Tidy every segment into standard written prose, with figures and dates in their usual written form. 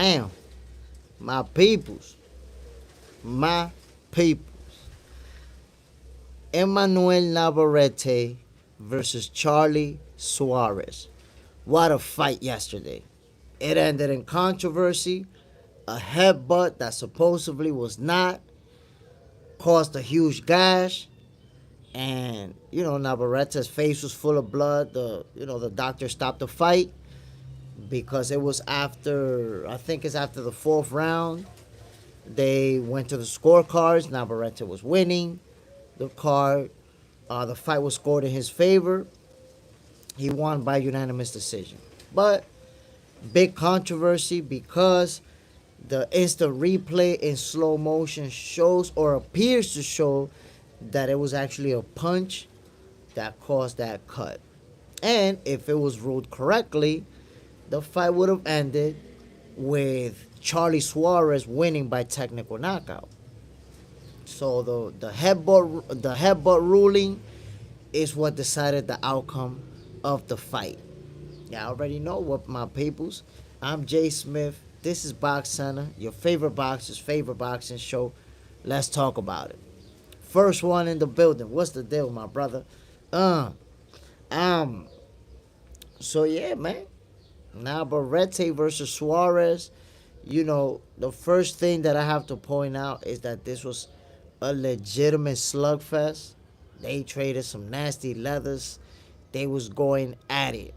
Now, my peoples, my people. Emanuel Navarrete versus Charly Suarez. What a fight yesterday. It ended in controversy. A headbutt that supposedly was not caused a huge gash. And, Navarrete's face was full of blood. The doctor stopped the fight because it was I think it's after the fourth round. They went to the scorecards. Navarrete was winning the fight was scored in his favor. He won by unanimous decision. But big controversy because the instant replay in slow motion shows or appears to show that it was actually a punch that caused that cut. And if it was ruled correctly, the fight would have ended with Charly Suarez winning by technical knockout. So the headbutt ruling is what decided the outcome of the fight. Yeah, I already know what my peoples. I'm Jay Smith. This is Box Center, your favorite boxer's favorite boxing show. Let's talk about it. First one in the building. What's the deal, my brother? So yeah, man. Navarrete versus Suarez. The first thing that I have to point out is that this was a legitimate slugfest. They traded some nasty leathers. They was going at it.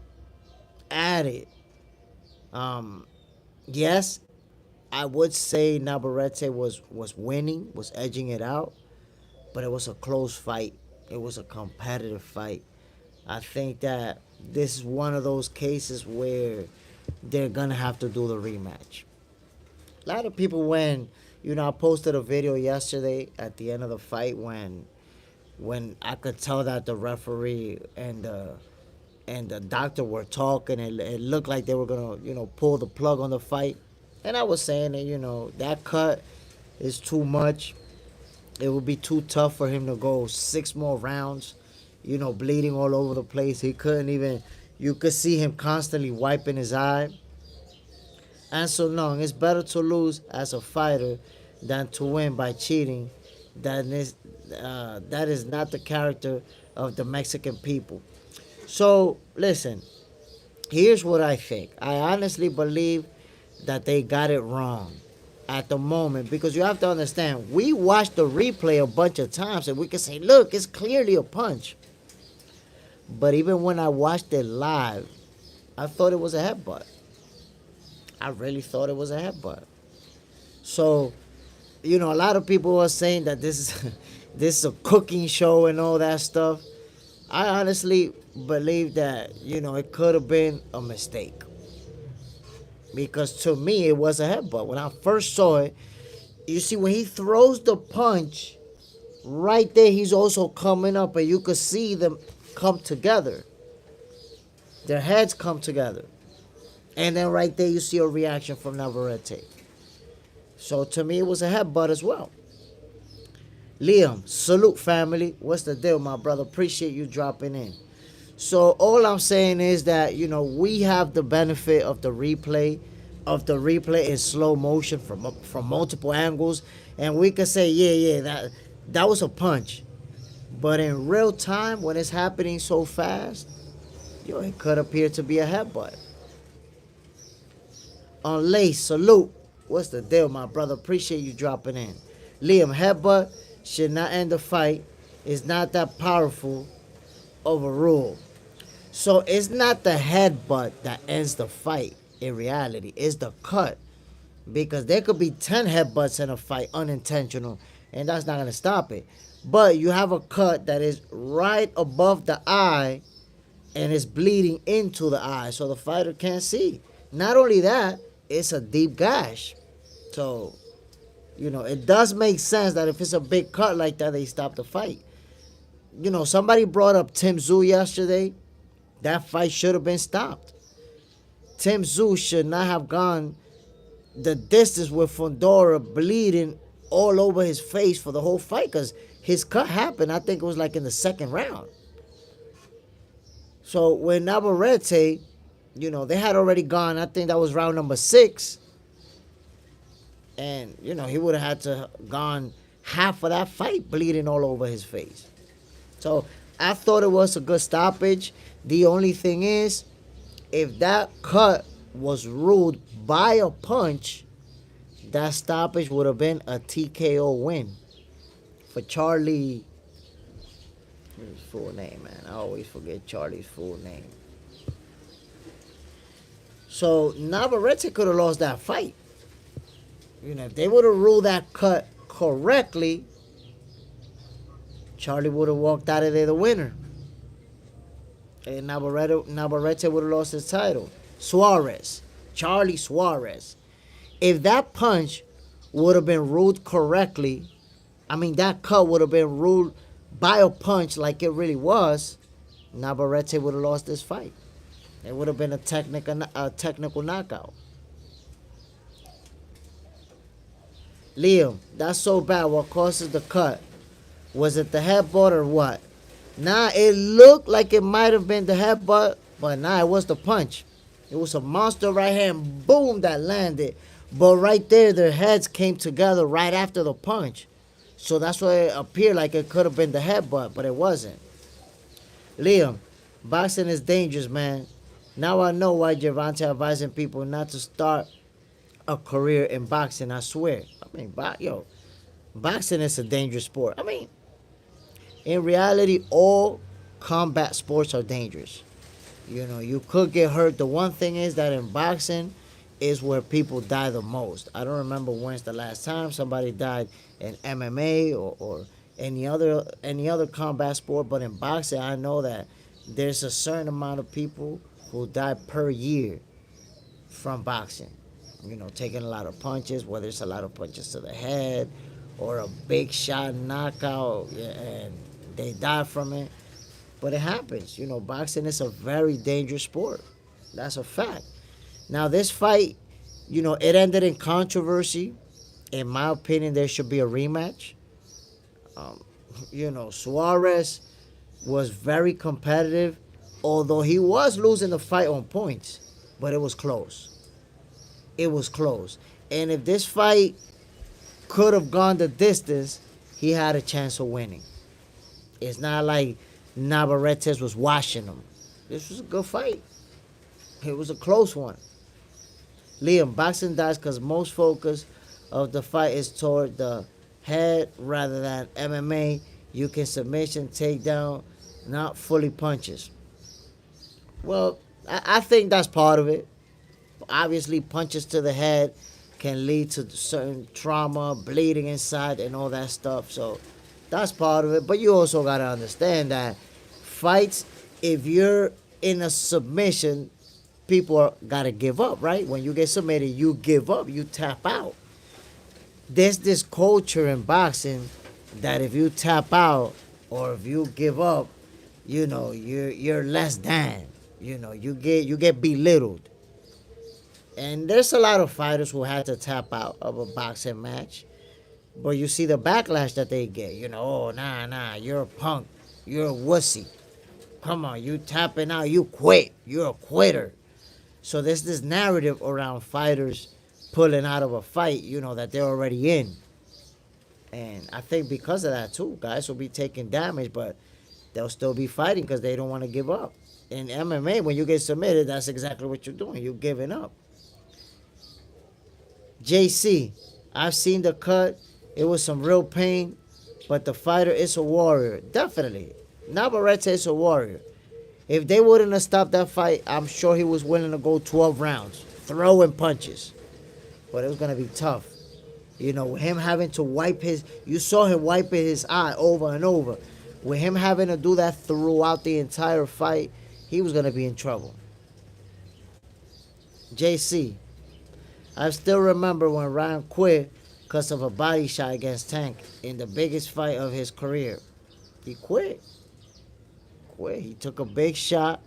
Yes, I would say Navarrete was winning, was edging it out, but it was a close fight. It was a competitive fight. I think that this is one of those cases where they're gonna have to do the rematch. A lot of people I posted a video yesterday at the end of the fight when I could tell that the referee and the doctor were talking. It looked like they were gonna pull the plug on the fight, and I was saying that that cut is too much. It would be too tough for him to go 6 more rounds, bleeding all over the place. He couldn't even. You could see him constantly wiping his eye. And so long, it's better to lose as a fighter than to win by cheating. That is not the character of the Mexican people. So, listen, here's what I think. I honestly believe that they got it wrong at the moment, because you have to understand, we watched the replay a bunch of times and we can say, look, it's clearly a punch. But even when I watched it live, I thought it was a headbutt. I really thought it was a headbutt. So, a lot of people are saying that this is a cooking show and all that stuff. I honestly believe that, it could have been a mistake. Because to me, it was a headbutt. When I first saw it, you see, when he throws the punch, right there, he's also coming up, and you could see them come together. Their heads come together. And then right there, you see a reaction from Navarrete. So to me, it was a headbutt as well. Liam, salute family. What's the deal, my brother? Appreciate you dropping in. So all I'm saying is that, we have the benefit of the replay in slow motion from multiple angles. And we can say, yeah, that was a punch. But in real time, when it's happening so fast, it could appear to be a headbutt. On Lace, salute. What's the deal, my brother? Appreciate you dropping in. Liam, headbutt should not end the fight. It's not that powerful of a rule. So it's not the headbutt that ends the fight in reality. It's the cut. Because there could be 10 headbutts in a fight, unintentional, and that's not going to stop it. But you have a cut that is right above the eye and is bleeding into the eye, so the fighter can't see. Not only that, it's a deep gash. So, it does make sense that if it's a big cut like that, they stop the fight. Somebody brought up Tim Tszyu yesterday. That fight should have been stopped. Tim Tszyu should not have gone the distance with Fundora bleeding all over his face for the whole fight, because his cut happened, I think it was like in the second round. So when Navarrete, they had already gone, I think that was round number 6. and he would have had to gone half of that fight bleeding all over his face. So I thought it was a good stoppage. The only thing is, if that cut was ruled by a punch, that stoppage would have been a TKO win for Charly. His full name, man. I always forget Charly's full name. So Navarrete could have lost that fight. If they would have ruled that cut correctly, Charly would have walked out of there the winner. And Navarrete would have lost his title. Suarez. Charly Suarez. If that punch would have been ruled correctly, that cut would have been ruled by a punch like it really was, Navarrete would have lost this fight. It would have been a technical knockout. Liam, that's so bad. What causes the cut? Was it the headbutt or what? Nah, it looked like it might have been the headbutt, but nah, it was the punch. It was a monster right hand, boom, that landed. But right there, their heads came together right after the punch. So that's why it appeared like it could have been the headbutt, but it wasn't. Liam, boxing is dangerous, man. Now I know why Gervonta advising people not to start a career in boxing, I swear. Boxing is a dangerous sport. In reality, all combat sports are dangerous. You could get hurt. The one thing is that in boxing is where people die the most. I don't remember when's the last time somebody died in MMA or any other combat sport, but in boxing, I know that there's a certain amount of people who die per year from boxing. Taking a lot of punches, whether it's a lot of punches to the head or a big shot knockout, and they die from it. But it happens. Boxing is a very dangerous sport. That's a fact. Now, this fight, it ended in controversy. In my opinion, there should be a rematch. Suarez was very competitive, although he was losing the fight on points, but it was close. It was close. And if this fight could have gone the distance, he had a chance of winning. It's not like Navarrete was washing him. This was a good fight. It was a close one. Liam, boxing dies because most focus of the fight is toward the head rather than MMA. You can submission, takedown, not fully punches. Well, I think that's part of it. Obviously, punches to the head can lead to certain trauma, bleeding inside, and all that stuff. So that's part of it. But you also got to understand that fights, if you're in a submission, people got to give up, right? When you get submitted, you give up, you tap out. There's this culture in boxing that if you tap out or if you give up, you're less than. You get belittled. And there's a lot of fighters who had to tap out of a boxing match. But you see the backlash that they get. Oh, nah, you're a punk. You're a wussy. Come on, you tapping out. You quit. You're a quitter. So there's this narrative around fighters pulling out of a fight, that they're already in. And I think because of that, too, guys will be taking damage, but they'll still be fighting because they don't want to give up. In MMA, when you get submitted, that's exactly what you're doing. You're giving up. JC, I've seen the cut. It was some real pain, but the fighter is a warrior. Definitely. Navarrete is a warrior. If they wouldn't have stopped that fight, I'm sure he was willing to go 12 rounds, throwing punches. But it was going to be tough. Him having to you saw him wiping his eye over and over. With him having to do that throughout the entire fight, he was going to be in trouble. JC, I still remember when Ryan quit because of a body shot against Tank in the biggest fight of his career. He quit. He took a big shot.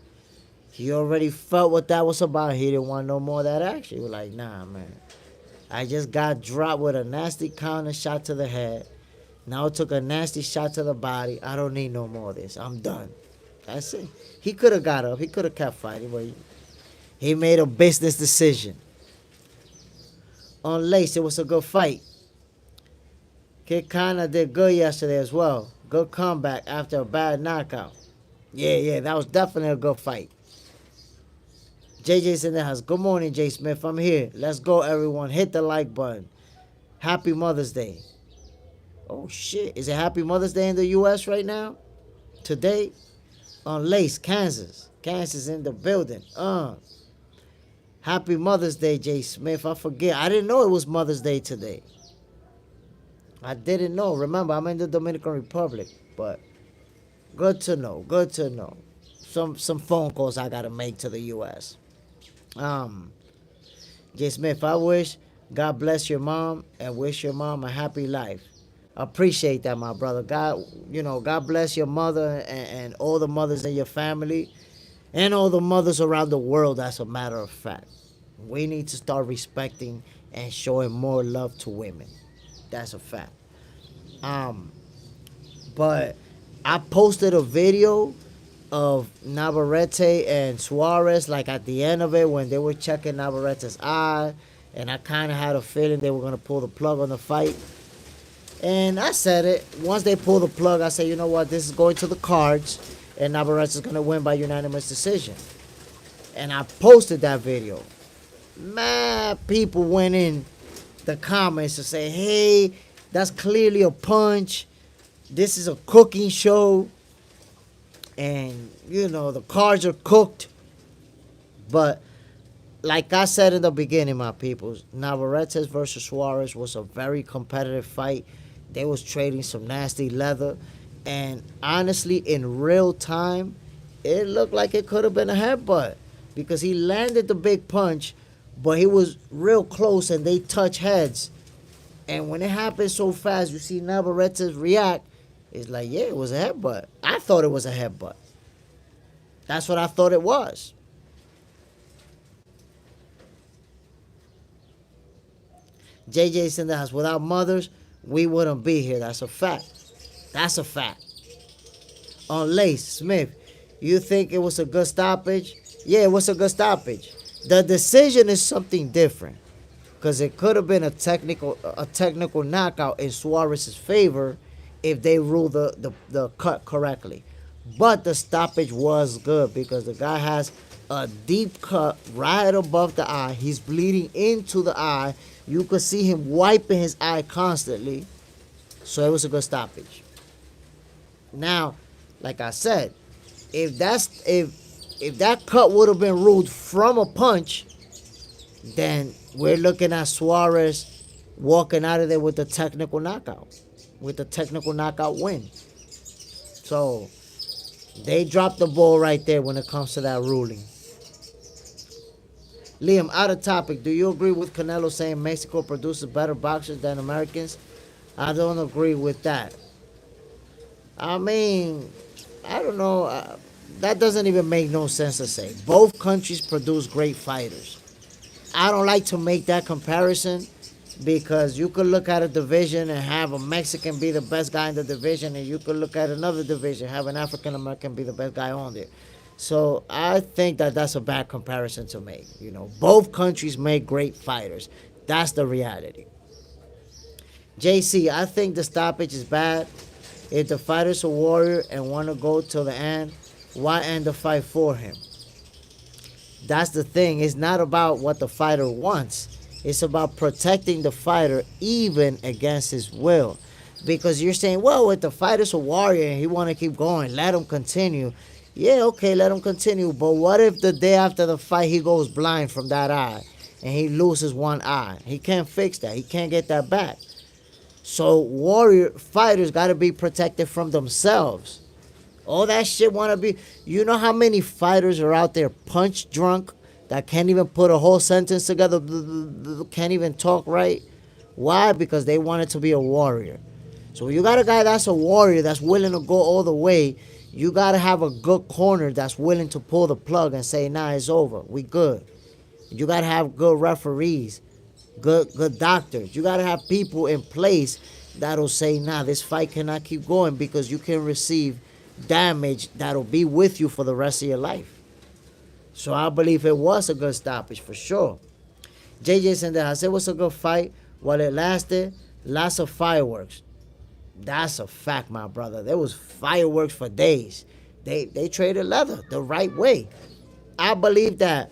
He already felt what that was about. He didn't want no more of that action. He was like, nah, man. I just got dropped with a nasty counter shot to the head. Now it took a nasty shot to the body. I don't need no more of this. I'm done. That's it. He could have got up. He could have kept fighting, but he made a business decision. On Lace, it was a good fight. Kid kinda did good yesterday as well. Good comeback after a bad knockout. Yeah, that was definitely a good fight. JJ's in the house. Good morning, Jay Smith. I'm here. Let's go, everyone. Hit the like button. Happy Mother's Day. Oh, shit. Is it Happy Mother's Day in the U.S. right now? Today? On Lace, Kansas. Kansas in the building. Happy Mother's Day, Jay Smith. I forget. I didn't know it was Mother's Day today. I didn't know. Remember, I'm in the Dominican Republic. But good to know. Good to know. Some phone calls I gotta make to the U.S. Jay Smith, I wish God bless your mom and wish your mom a happy life. Appreciate that, my brother. God bless your mother and all the mothers in your family and all the mothers around the world, as a matter of fact. We need to start respecting and showing more love to women. That's a fact. But I posted a video of Navarrete and Suarez, like at the end of it when they were checking Navarrete's eye, and I kind of had a feeling they were going to pull the plug on the fight. And I said it. Once they pull the plug, I said, you know what, this is going to the cards, and Navarrete is going to win by unanimous decision. And I posted that video. Man, people went in the comments to say, hey, that's clearly a punch. This is a cooking show. And, the cards are cooked. But, like I said in the beginning, my people, Navarrete versus Suarez was a very competitive fight. They was trading some nasty leather. And, honestly, in real time, it looked like it could have been a headbutt. Because he landed the big punch, but he was real close and they touch heads. And when it happens so fast, you see Navarrete react. It's like, yeah, it was a headbutt. I thought it was a headbutt. That's what I thought it was. JJ's in the house. Without mothers, we wouldn't be here. That's a fact. That's a fact. On Lace, Smith, you think it was a good stoppage? Yeah, it was a good stoppage. The decision is something different. Because it could have been a technical knockout in Suarez's favor if they ruled the cut correctly. But the stoppage was good because the guy has a deep cut right above the eye. He's bleeding into the eye. You could see him wiping his eye constantly. So it was a good stoppage. Now, like I said, if that cut would have been ruled from a punch, then we're looking at Suarez walking out of there with a technical knockout. With a technical knockout win. So, they dropped the ball right there when it comes to that ruling. Liam, out of topic, do you agree with Canelo saying Mexico produces better boxers than Americans? I don't agree with that. I mean, I don't know. That doesn't even make no sense to say. Both countries produce great fighters. I don't like to make that comparison because you could look at a division and have a Mexican be the best guy in the division, and you could look at another division, have an African American be the best guy on there. So I think that that's a bad comparison to make. Both countries make great fighters. That's the reality. JC, I think the stoppage is bad. If the fighter's a warrior and want to go till the end, why end the fight for him? That's the thing. It's not about what the fighter wants. It's about protecting the fighter even against his will. Because you're saying, well, if the fighter's a warrior and he want to keep going, let him continue. Yeah, okay, let him continue. But what if the day after the fight he goes blind from that eye and he loses one eye? He can't fix that. He can't get that back. So warrior fighters got to be protected from themselves. All that shit want to be... You know how many fighters are out there punch drunk that can't even put a whole sentence together, can't even talk right? Why? Because they wanted to be a warrior. So you got a guy that's a warrior that's willing to go all the way. You got to have a good corner that's willing to pull the plug and say, nah, it's over. We good. You got to have good referees, good doctors. You got to have people in place that'll say, nah, this fight cannot keep going because you can receive damage that'll be with you for the rest of your life. So I believe it was a good stoppage for sure. JJ Sendejas, it was a good fight. While it lasted, lots of fireworks. That's a fact, my brother. There was fireworks for days. They traded leather the right way. I believe that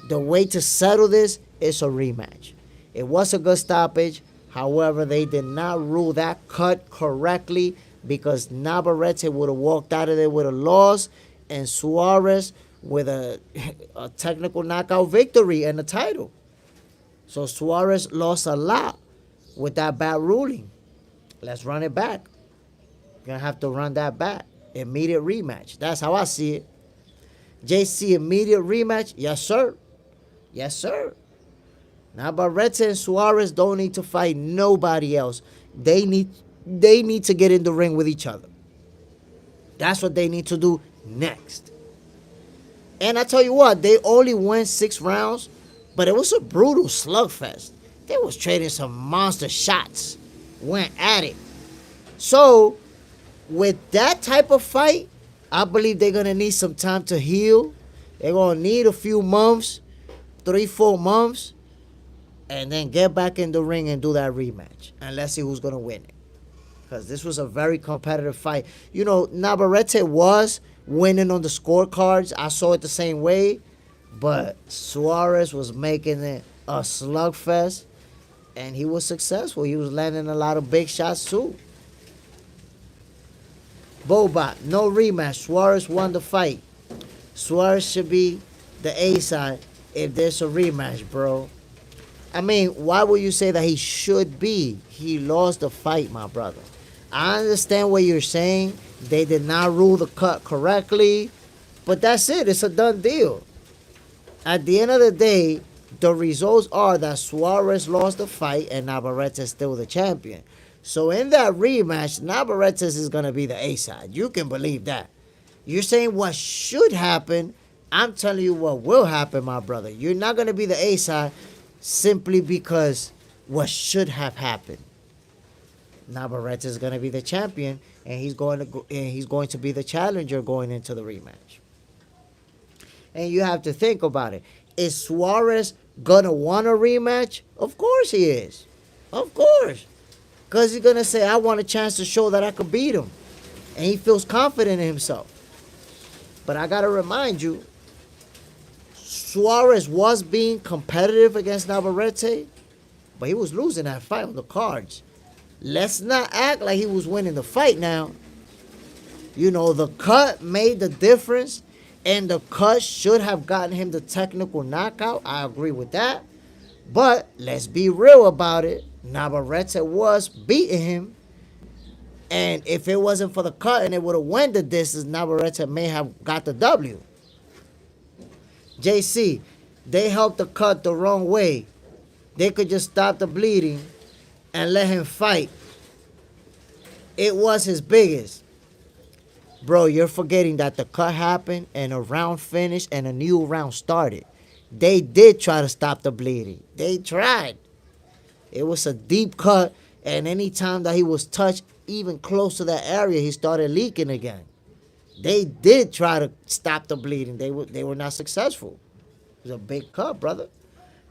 the way to settle this is a rematch. It was a good stoppage. However, they did not rule that cut correctly because Navarrete would have walked out of there with a loss and Suarez with a technical knockout victory and the title. So Suarez lost a lot with that bad ruling. Let's run it back. You're going to have to run that back. Immediate rematch. That's how I see it. JC, immediate rematch? Yes, sir. Yes, sir. Navarrete and Suarez don't need to fight nobody else. They need to get in the ring with each other. That's what they need to do next. And I tell you what, they only went 6 rounds, but it was a brutal slugfest. They was trading some monster shots. Went at it. So, with that type of fight, I believe they're going to need some time to heal. They're going to need a few months, 3-4 months, and then get back in the ring and do that rematch. And let's see who's going to win it. Because this was a very competitive fight. You know, Navarrete was winning on the scorecards. I saw it the same way. But Suarez was making it a slugfest. And he was successful. He was landing a lot of big shots too. Boba, no rematch. Suarez won the fight. Suarez should be the A side if there's a rematch, bro. I mean, why would you say that he should be? He lost the fight, my brother. I understand what you're saying. They did not rule the cut correctly. But that's it. It's a done deal. At the end of the day, the results are that Suarez lost the fight and Navarrete is still the champion. So in that rematch, Navarrete is going to be the A side. You can believe that. You're saying what should happen. I'm telling you what will happen, my brother. You're not going to be the A side simply because what should have happened. Navarrete is going to be the champion, and he's going to be the challenger going into the rematch. And you have to think about it. Is Suarez gonna want a rematch? Of course he is. Of course. Because he's gonna say, I want a chance to show that I could beat him. And he feels confident in himself. But I gotta remind you, Suarez was being competitive against Navarrete, but he was losing that fight on the cards. Let's not act like he was winning the fight now. You know, the cut made the difference, and the cut should have gotten him the technical knockout. I agree with that. But let's be real about it. Navarrete was beating him. And if it wasn't for the cut and it would have won the distance, Navarrete may have got the W. JC, they helped the cut the wrong way. They could just stop the bleeding and let him fight. It was his biggest. Bro, you're forgetting that the cut happened and a round finished and a new round started. They did try to stop the bleeding. They tried. It was a deep cut, and any time that he was touched even close to that area, he started leaking again. They did try to stop the bleeding. They were not successful. It was a big cut, brother.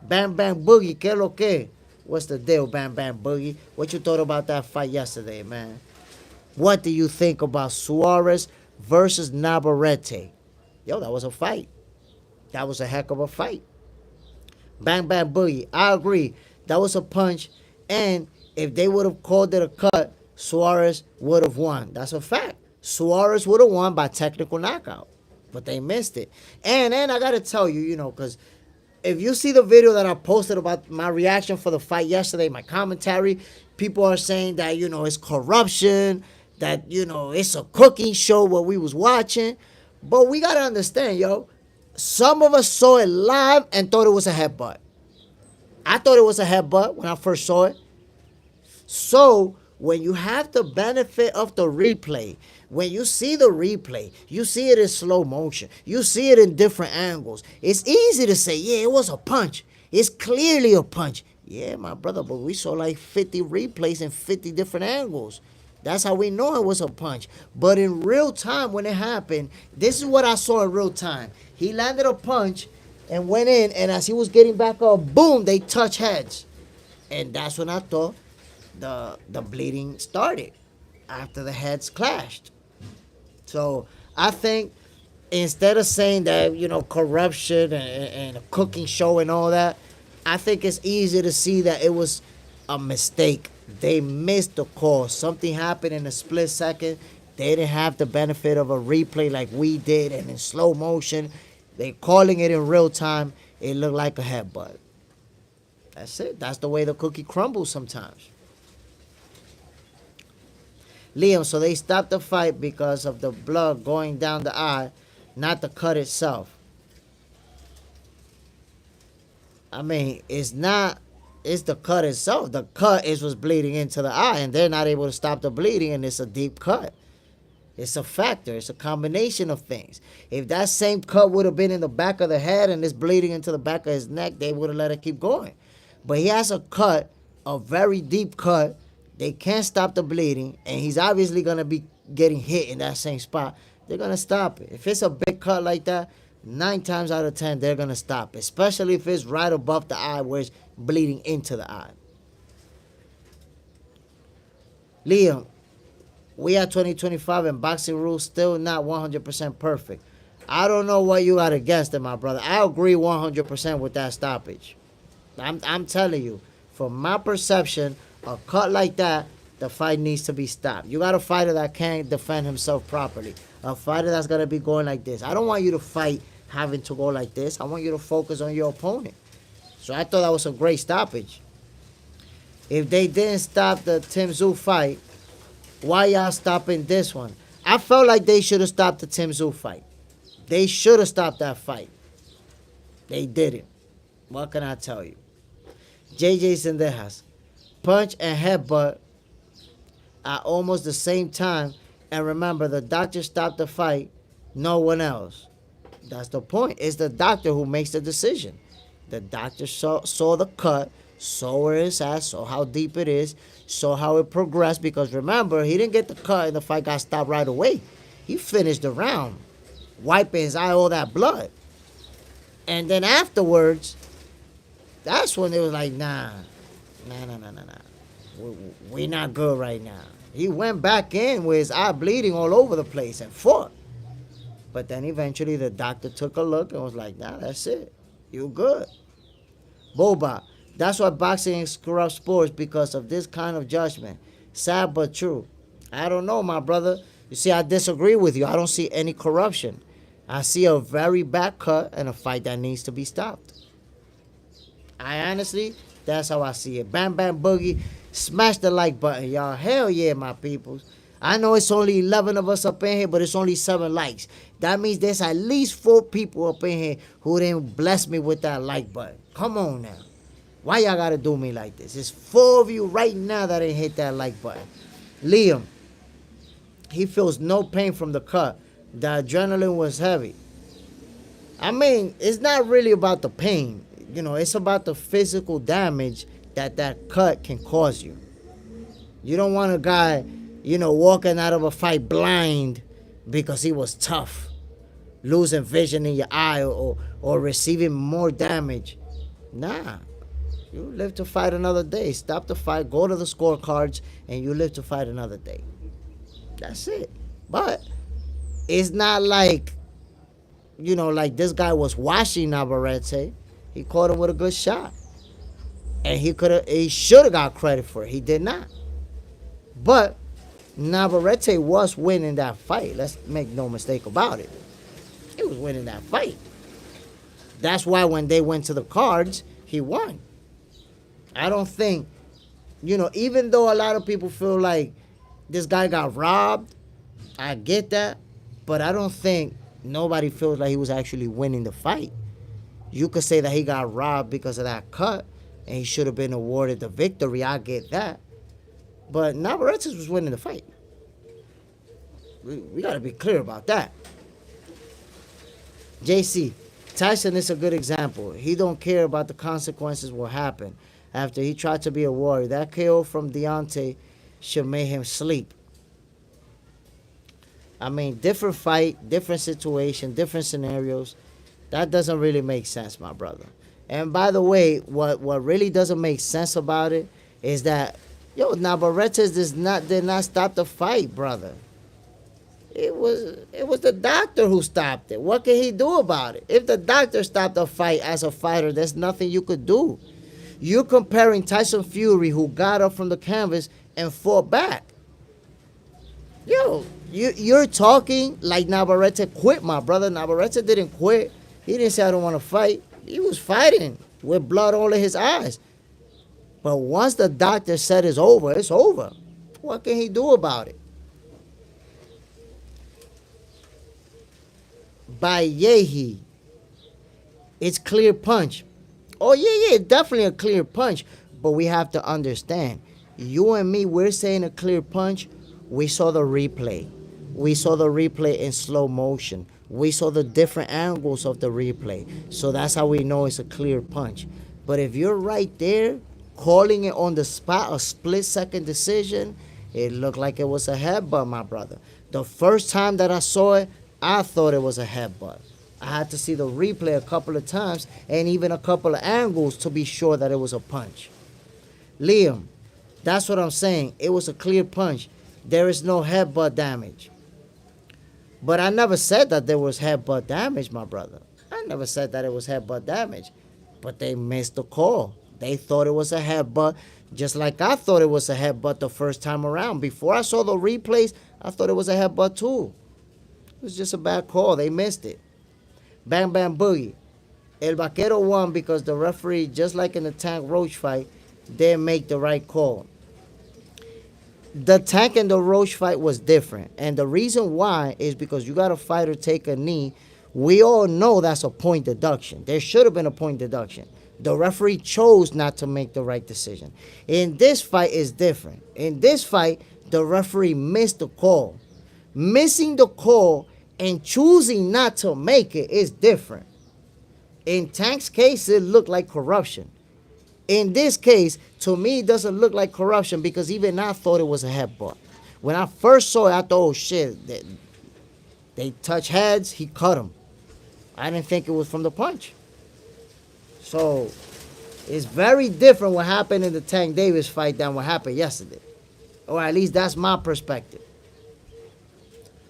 Bam Bam Boogie, que lo que? What's the deal, Bam Bam Boogie? What you thought about that fight yesterday, man? What do you think about Suarez versus Navarrete? Yo, that was a fight. That was a heck of a fight. Bang Bang Boogie, I agree. That was a punch. And if they would have called it a cut, Suarez would have won. That's a fact. Suarez would have won by technical knockout. But they missed it. And I got to tell you, because if you see the video that I posted about my reaction for the fight yesterday, my commentary, people are saying that, it's corruption, that, it's a cooking show what we was watching. But we got to understand, some of us saw it live and thought it was a headbutt. I thought it was a headbutt when I first saw it. So, when you have the benefit of the replay, when you see the replay, you see it in slow motion, you see it in different angles, it's easy to say, yeah, it was a punch. It's clearly a punch. Yeah, my brother, but we saw like 50 replays in 50 different angles. That's how we know it was a punch. But in real time, when it happened, this is what I saw in real time. He landed a punch, and went in. And as he was getting back up, boom, they touch heads. And that's when I thought the bleeding started after the heads clashed. So I think instead of saying that, corruption and a cooking show and all that, I think it's easy to see that it was a mistake. They missed the call. Something happened in a split second. They didn't have the benefit of a replay like we did, and in slow motion. They calling it in real time. It looked like a headbutt. That's it. That's the way the cookie crumbles sometimes. Liam, so they stopped the fight because of the blood going down the eye, not the cut itself. I mean, it's the cut itself. The cut is what's bleeding into the eye, and they're not able to stop the bleeding, and it's a deep cut. It's a factor. It's a combination of things. If that same cut would have been in the back of the head and it's bleeding into the back of his neck, they would have let it keep going. But he has a cut, a very deep cut. They can't stop the bleeding, and he's obviously going to be getting hit in that same spot. They're going to stop it. If it's a big cut like that, 9 times out of 10, they're going to stop it, especially if it's right above the eye where it's bleeding into the eye. Liam, we are 2025 and boxing rules still not 100% perfect. I don't know what you got against it, my brother. I agree 100% with that stoppage. I'm telling you, from my perception, a cut like that, the fight needs to be stopped. You got a fighter that can't defend himself properly. A fighter that's going to be going like this. I don't want you to fight having to go like this. I want you to focus on your opponent. So I thought that was a great stoppage. If they didn't stop the Tim Tszyu fight, why y'all stopping this one? I felt like they should have stopped the Tim Tszyu fight. They should have stopped that fight. They didn't. What can I tell you? JJ Zendejas. Punch and headbutt at almost the same time. And remember, the doctor stopped the fight. No one else. That's the point. It's the doctor who makes the decision. The doctor saw the cut, saw where it's at, saw how deep it is, saw how it progressed. Because remember, he didn't get the cut and the fight got stopped right away. He finished the round, wiping his eye all that blood. And then afterwards, that's when it was like, nah. We're not good right now. He went back in with his eye bleeding all over the place and fought. But then eventually the doctor took a look and was like, nah, that's it. You good. Boba. That's why boxing is corrupt sports, because of this kind of judgment. Sad but true. I don't know, my brother. You see, I disagree with you. I don't see any corruption. I see a very bad cut and a fight that needs to be stopped. That's how I see it. Bam Bam Boogie. Smash the like button, y'all. Hell yeah, my peoples. I know it's only 11 of us up in here, but it's only 7 likes. That means there's at least 4 people up in here who didn't bless me with that like button. Come on now. Why y'all gotta do me like this? It's 4 of you right now that ain't hit that like button. Liam, he feels no pain from the cut. The adrenaline was heavy. I mean, it's not really about the pain. It's about the physical damage that cut can cause you. You don't want a guy, walking out of a fight blind because he was tough, losing vision in your eye or receiving more damage. Nah. You live to fight another day. Stop the fight, go to the scorecards, and you live to fight another day. That's it. But it's not like, like this guy was washing Navarrete. He caught him with a good shot. And he should have got credit for it. He did not. But Navarrete was winning that fight. Let's make no mistake about it. He was winning that fight. That's why when they went to the cards, he won. I don't think, even though a lot of people feel like this guy got robbed, I get that. But I don't think nobody feels like he was actually winning the fight. You could say that he got robbed because of that cut, and he should have been awarded the victory. I get that. But Navarrete was winning the fight. We got to be clear about that. JC, Tyson is a good example. He don't care about the consequences what happened after he tried to be a warrior. That KO from Deontay should make him sleep. I mean, different fight, different situation, different scenarios. That doesn't really make sense, my brother. And by the way, what really doesn't make sense about it is that Navarrete did not stop the fight, brother. It was the doctor who stopped it. What can he do about it? If the doctor stopped the fight as a fighter, there's nothing you could do. You're comparing Tyson Fury, who got up from the canvas and fought back. You're talking like Navarrete quit, my brother. Navarrete didn't quit. He didn't say, I don't want to fight. He was fighting with blood all in his eyes. But once the doctor said it's over, it's over. What can he do about it? By Yehi, it's clear punch. Oh, yeah, definitely a clear punch. But we have to understand, you and me, we're saying a clear punch. We saw the replay. We saw the replay in slow motion. We saw the different angles of the replay. So that's how we know it's a clear punch. But if you're right there, calling it on the spot, a split-second decision, it looked like it was a headbutt, my brother. The first time that I saw it, I thought it was a headbutt. I had to see the replay a couple of times and even a couple of angles to be sure that it was a punch. Liam, that's what I'm saying. It was a clear punch. There is no headbutt damage. But I never said that there was headbutt damage, my brother. I never said that it was headbutt damage. But they missed the call. They thought it was a headbutt, just like I thought it was a headbutt the first time around. Before I saw the replays, I thought it was a headbutt too. It was just a bad call. They missed it. Bam Bam Boogie. El Vaquero won because the referee, just like in the Tank Roach fight, didn't make the right call. The Tank and the Roach fight was different. And the reason why is because you got a fighter take a knee. We all know that's a point deduction. There should have been a point deduction. The referee chose not to make the right decision. In this fight is different. In this fight, the referee missed the call. Missing the call and choosing not to make it is different. In Tank's case, it looked like corruption. In this case, to me, it doesn't look like corruption because even I thought it was a headbutt. When I first saw it, I thought, oh shit, they touch heads, he cut him. I didn't think it was from the punch. So, it's very different what happened in the Tank Davis fight than what happened yesterday. Or at least that's my perspective.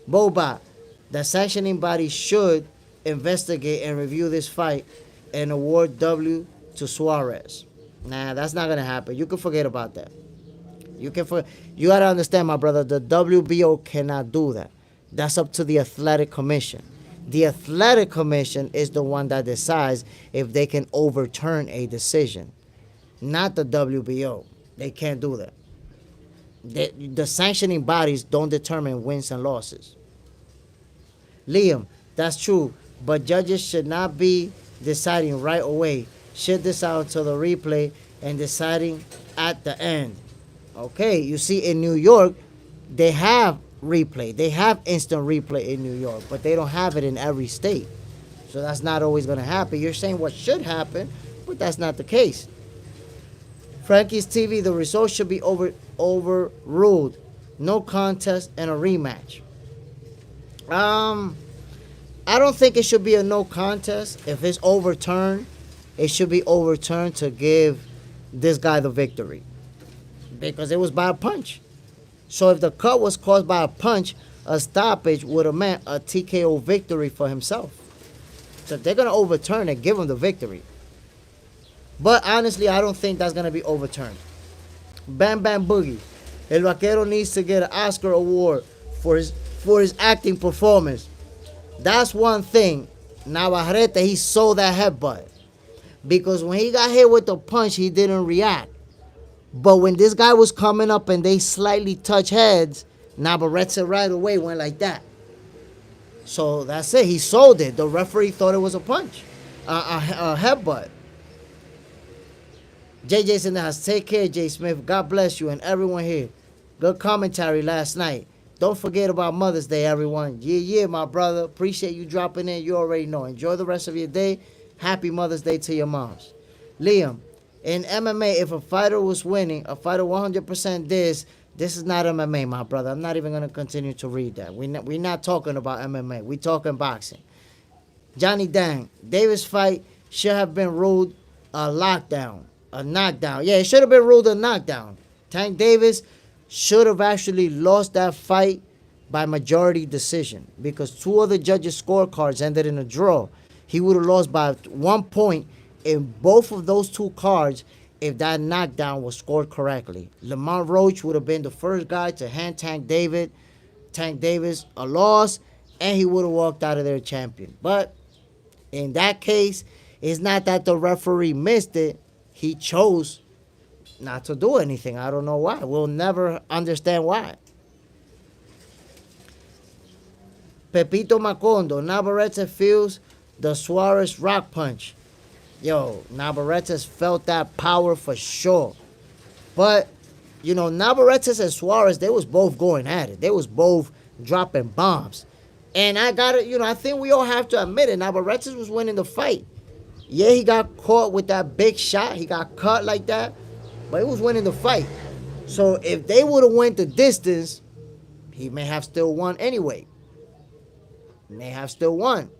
Boba, the sanctioning body should investigate and review this fight and award W to Suarez. Nah, that's not gonna happen. You can forget about that. You gotta understand, my brother, the WBO cannot do that. That's up to the Athletic Commission. The Athletic Commission is the one that decides if they can overturn a decision, not the WBO. They can't do that. The sanctioning bodies don't determine wins and losses. Liam, that's true, but judges should not be deciding right away. Should decide until the replay and deciding at the end. Okay, you see in New York, they have replay. They have instant replay in New York, but they don't have it in every state. So that's not always going to happen. You're saying what should happen, but that's not the case. Frankie's TV, the results should be overruled. No contest and a rematch. I don't think it should be a no contest. If it's overturned, it should be overturned to give this guy the victory. Because it was by a punch. So if the cut was caused by a punch, a stoppage would have meant a TKO victory for himself. So they're going to overturn and give him the victory. But honestly, I don't think that's going to be overturned. Bam Bam Boogie. El Vaquero needs to get an Oscar award for his acting performance. That's one thing. Navarrete, he sold that headbutt. Because when he got hit with the punch, he didn't react. But when this guy was coming up and they slightly touched heads, Navarrete right away went like that. So that's it. He sold it. The referee thought it was a punch. A headbutt. JJ's in the house. Take care, Jay Smith. God bless you and everyone here. Good commentary last night. Don't forget about Mother's Day, everyone. Yeah, my brother. Appreciate you dropping in. You already know. Enjoy the rest of your day. Happy Mother's Day to your moms. Liam, in MMA, if a fighter was winning, a fighter 100% this is not MMA, my brother. I'm not even going to continue to read that. We're not talking about MMA. We're talking boxing. Johnny Dang, Davis fight should have been ruled a lockdown, a knockdown. Yeah, it should have been ruled a knockdown. Tank Davis should have actually lost that fight by majority decision because two of the judges' scorecards ended in a draw. He would have lost by 1 point in both of those two cards if that knockdown was scored correctly. Lamont Roach would have been the first guy to hand Tank Davis a loss, and he would have walked out of there champion. But in that case, it's not that the referee missed it. He chose not to do anything. I don't know why. We'll never understand why. Pepito Macondo, Navarrete feels the Suarez rock punch. Yo, Navarrete felt that power for sure. But, Navarrete and Suarez, they was both going at it. They was both dropping bombs. And I I think we all have to admit it. Navarrete was winning the fight. Yeah, he got caught with that big shot. He got cut like that. But he was winning the fight. So if they would have went the distance, he may have still won anyway. May have still won.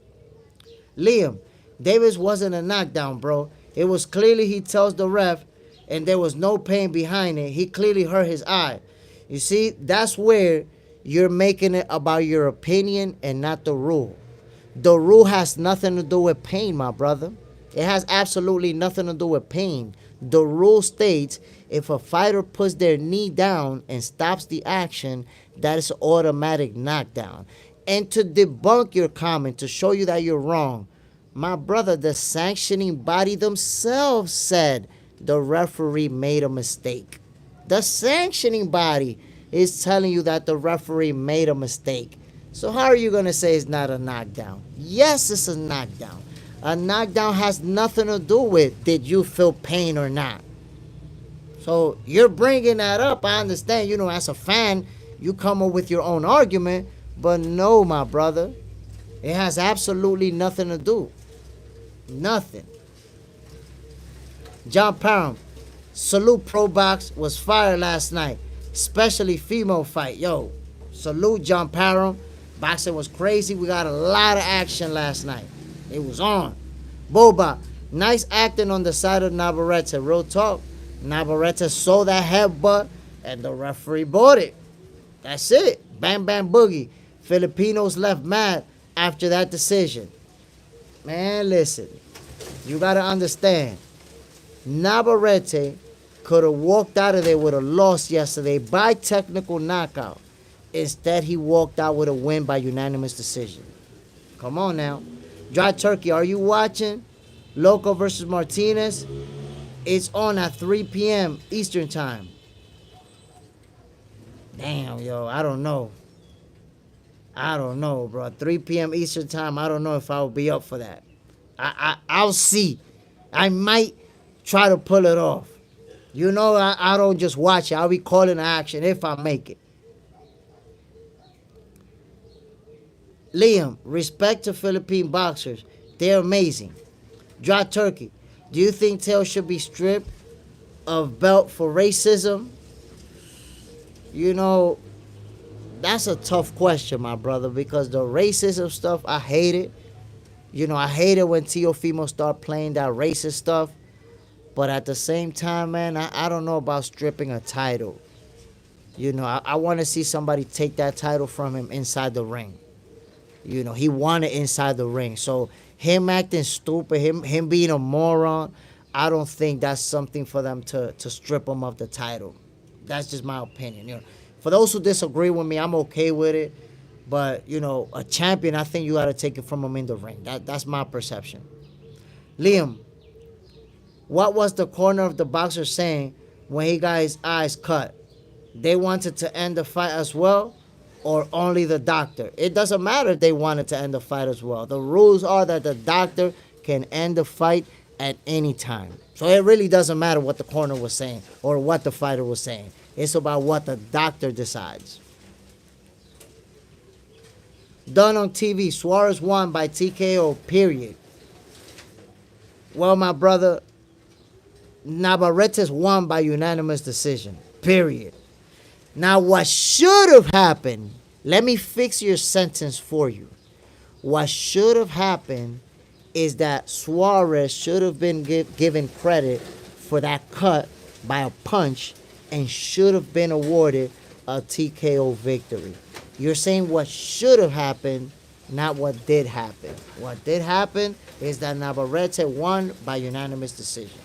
Liam, Davis wasn't a knockdown, bro. It was clearly he tells the ref, and there was no pain behind it. He clearly hurt his eye. You see, that's where you're making it about your opinion and not the rule. The rule has nothing to do with pain, my brother. It has absolutely nothing to do with pain. The rule states if a fighter puts their knee down and stops the action, that is an automatic knockdown. And to debunk your comment, to show you that you're wrong, my brother, the sanctioning body themselves said the referee made a mistake. The sanctioning body is telling you that the referee made a mistake. So how are you going to say it's not a knockdown? Yes, it's a knockdown. A knockdown has nothing to do with did you feel pain or not. So you're bringing that up. I understand, as a fan, you come up with your own argument. But no, my brother, it has absolutely nothing to do. Nothing. John Parham, salute Pro Box was fire last night, especially female fight. Yo, salute John Parham. Boxing was crazy. We got a lot of action last night. It was on. Boba, nice acting on the side of Navarrete. Real talk. Navarrete saw that headbutt, and the referee bought it. That's it. Bam, bam, boogie. Filipinos left mad after that decision. Man, listen. You got to understand. Navarrete could have walked out of there with a loss yesterday by technical knockout. Instead, he walked out with a win by unanimous decision. Come on now. Dry Turkey, are you watching Loco versus Martinez? It's on at 3 p.m. Eastern Time. Damn, yo, I don't know. Bro. 3 p.m. Eastern Time, I don't know if I'll be up for that. I'll see. I might try to pull it off. I don't just watch it. I'll be calling action if I make it. Liam, respect to Philippine boxers. They're amazing. Dry Turkey, do you think Tail should be stripped of belt for racism? That's a tough question, my brother, because the racism stuff, I hate it. I hate it when Teofimo start playing that racist stuff. But at the same time, man, I don't know about stripping a title. I want to see somebody take that title from him inside the ring. He won it inside the ring. So him acting stupid, him being a moron, I don't think that's something for them to strip him of the title. That's just my opinion. For those who disagree with me, I'm okay with it. But, a champion, I think you got to take it from him in the ring. That's my perception. Liam, what was the corner of the boxer saying when he got his eyes cut? They wanted to end the fight as well, or only the doctor? It doesn't matter if they wanted to end the fight as well. The rules are that the doctor can end the fight at any time. So it really doesn't matter what the corner was saying or what the fighter was saying. It's about what the doctor decides. Done on TV. Suarez won by TKO, period. Well, my brother, Navarrete won by unanimous decision, period. Now, what should have happened, let me fix your sentence for you. What should have happened is that Suarez should have been given credit for that cut by a punch and should have been awarded a TKO victory. You're saying what should have happened, not what did happen. What did happen is that Navarrete won by unanimous decision.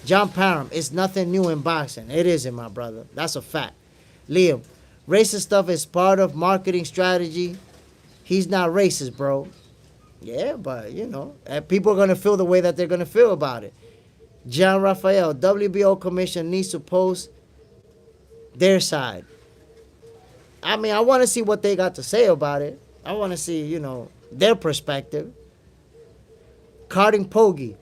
John Parham, it's nothing new in boxing. It isn't, my brother. That's a fact. Liam, racist stuff is part of marketing strategy. He's not racist, bro. Yeah, but, people are going to feel the way that they're going to feel about it. John Raphael, WBO commission needs to post their side. I mean, I want to see what they got to say about it. I want to see, their perspective. Carding Poggi,